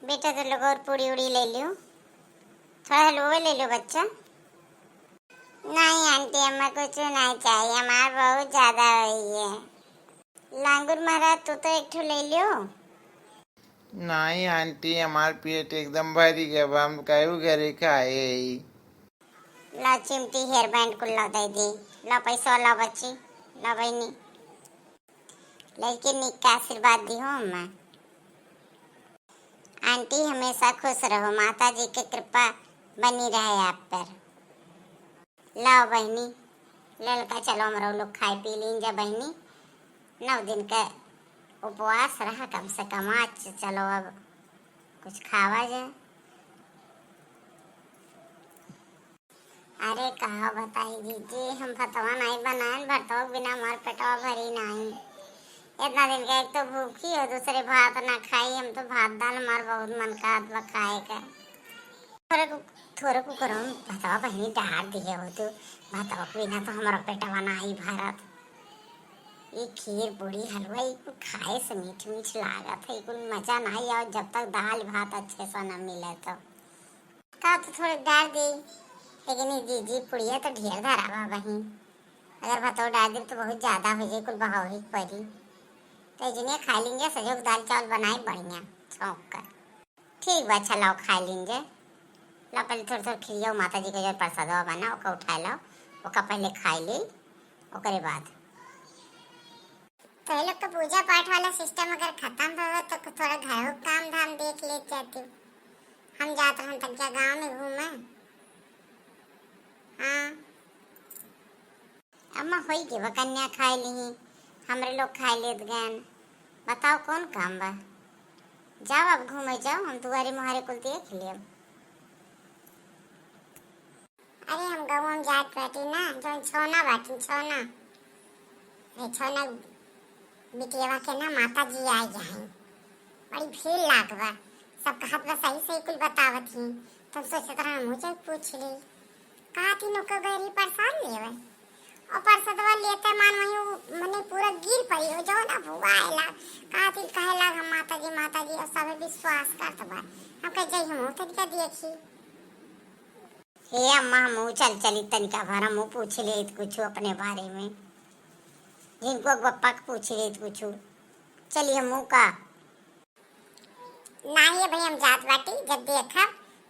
बेटा तो लोग और पूड़ी उड़ी ले लो, थोड़ा हलवा ले लो बच्चा। नहीं आंटी, हमें कुछ नहीं चाहिए, हमारा बहुत ज्यादा हुई है। लांगुर महाराज तू तो एक ठो ले लो। नहीं आंटी, हमार पेट एकदम भरी गया, हम कहू घरे खाए। ला चिमटी हेयर बैंड को ला दे दी। ला पैसा ला बच्ची, ला बहनी। लड़की निक का आशीर्वाद दी हो मैं। आंटी हमेशा खुश रहो, माता जी की कृपा बनी रहे आप पर। लाओ बहनी, ललका चलो हम लोग खाए पी लीन जा बहनी। 9 दिन का उपवास रहा कम से कम, आज चलो अब कुछ खावा जाए। अरे कहा बताई दीदी, हम भतवा नहीं बनाए, भरतवा बिना हमार पेटवा भरी नहीं। इतना दिन का एक तो भूखी हो, दूसरे भात ना खाई। हम तो भात दाल हमार बहुत मन का हाथ खाए का। थोड़े को करो भतवा बहनी डाल दिए हो तो भतवा बिना तो हमारा पेटवा नहीं भरत। ये खीर पूड़ी हलवा ये खाए से मीठ मीठ लागत है, कोई मजा नहीं आओ जब तक दाल भात अच्छे से न मिले। तो का तो थोड़े डाल दी, लेकिन ये जी पुड़िया तो ढेर धरावा बहन। अगर भतवा डाल दी तो बहुत ज्यादा हो जाए, कुल बहावी पड़ी तो जिन्हें खा लेंगे। सजोग दाल चावल बनाए बढ़िया छौंक कर। ठीक बा, अच्छा लाओ खा लेंगे। ला पहले थोड़ा थोड़ा खिलियो, माता जी का जो प्रसाद बना ओका उठा लो, ओका पहले खाई ली, ओकरे बाद तो ये लोग का पूजा पाठ वाला सिस्टम अगर खत्म हो तो थोड़ा घरों काम धाम देख ले जाती। हम जाते हैं तक क्या गाँव में घूमे। हाँ अम्मा होई के वो कन्या खाए ली, हमरे लोग खाए लेत गए। बताओ कौन काम बा, जाओ अब घूमे जाओ, हम तुम्हारे मुहारे कुल देख लियो। अरे हम गाँव में जात बैठी ना, जो छोना बाटी छोना छोना बिटिया के ना माता जी आ जाए, बड़ी भीड़ लागवा। सब कहत बा सही सही कुल बतावत ही, तब सोचत रहा मुझे पूछ ली कहा थी नुका गरी प्रसाद लेवे। और प्रसादवा लेते मान वही मने पूरा गिर पड़ी हो जो ना भुआ आएला। कहा थी कहेला हम माता जी और सब विश्वास करत बा। हम कह जाई हम तनिका देखी। हे अम्मा हम चल चली तनिका भर हम पूछ ले कुछ अपने बारे में, जिनको गप्पा पूछ ले कुछ। चलिए मुँह का नहीं भाई, हम जात बाटी जब देखा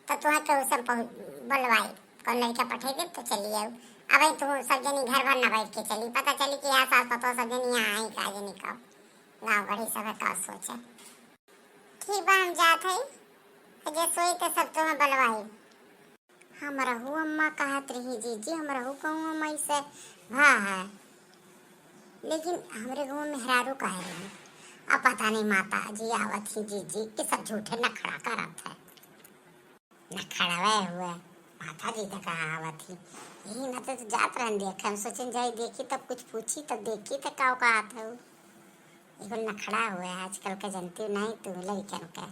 तो तुहा के सब बोलवाई कौन लड़का पठे दे तो चलिए। अब तू सब जनी घर भर न बैठ के चली, पता चली कि यहाँ सास पतो सब जनी यहाँ आई का जनी का गाँव घड़ी सब का सोचे। ठीक बा हम जात है जे सोई तो सब तुम्हें बोलवाई। हम रहू अम्मा कहत रही जी हम रहू कहूँ अम्मा से भा है, लेकिन हमरे गाँव में मेहरारू कह रही। अब पता नहीं माता जी आवत ही जी कि सब झूठे नखड़ा करत है। नखड़ावे हुए माता जी तक आवत ही यही न तो जात रहन देखे। हम सोचन जाई देखी तब कुछ पूछी तब देखी तब का कहत है। ये नखड़ा हुआ है आजकल के, जनती नहीं तू लड़कन के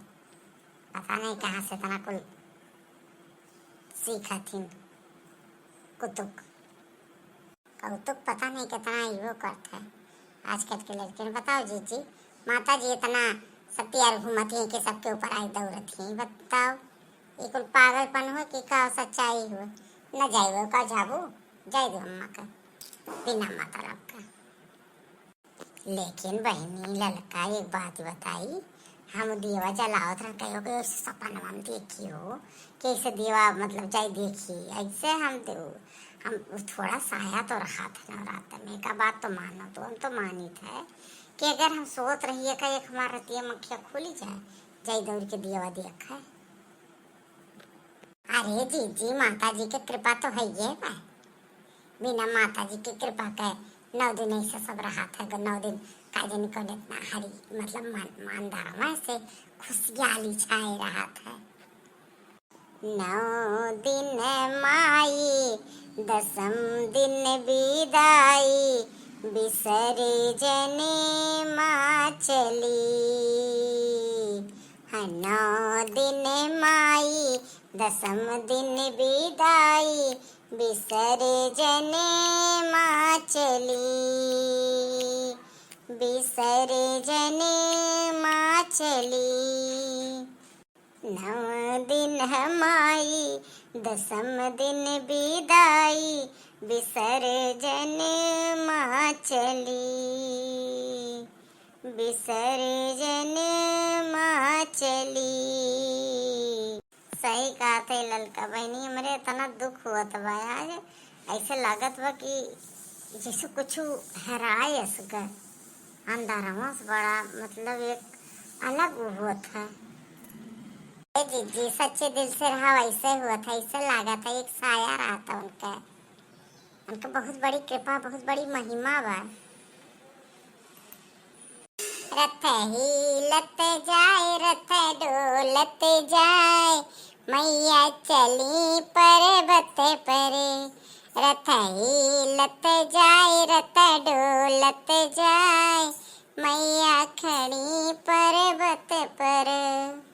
पता नहीं कहाँ से तना कुल सीखा थी कुतुक कौतुक पता नहीं कितना यो करता है आजकल के लड़के। बताओ जी माता जी इतना सत्यार घूमती है कि सबके ऊपर आई दौड़ती है। बताओ ये कुल पागलपन हो कि का सच्चाई हो। न जाइए का जाबू जाए दो अम्मा का बिना माता राम का। लेकिन बहनी ललका एक बात बताई, हम दीवा जलावत रह कहो कि सपन हम देखी हो कैसे दीवा मतलब जाए देखी ऐसे हम थोड़ा साया तो रहा था नवरात्र में। का बात तो मानो तो हम तो मानी थे कि अगर हम सोच रही है का एक हमारा रतिया मक्खिया खुली जाए दौड़ के दिया देखा। अरे जी माता जी की कृपा तो है ये बा, बिना माता जी की कृपा के 9 दिन ऐसे सब रहा था। 9 दिन काजन को इतना हरी मतलब मानदार से खुशहाली छाए रहा था। 9 दिन माई 10म दिन विदाई, बिसरे जने माँ चली। 9 दिन माई 10म दिन विदाई, बिसरे जने माँ चली। बिसरे जने माँ चली। नव दिन हमाई दसम दिन विदाई विसर्जन माँ चली विसर्जन माँ चली। सही कहा थे ललका बहनी, हमरे इतना दुख हुआ था आज, ऐसे लागत बा कि जैसे कुछ हराए असगा अंधारा से बड़ा, मतलब एक अलग हुआ था। जी सच्चे दिल से रहा वैसे हुआ था, ऐसे लगा था एक साया रहा था उनका। उनका बहुत बड़ी कृपा, बहुत बड़ी महिमा बा। रथ हिलत जाए रथ डोलत जाए मैया चली पर्वत परे। रथ हिलत जाए रथ डोलत जाए मैया खड़ी पर्वत पर।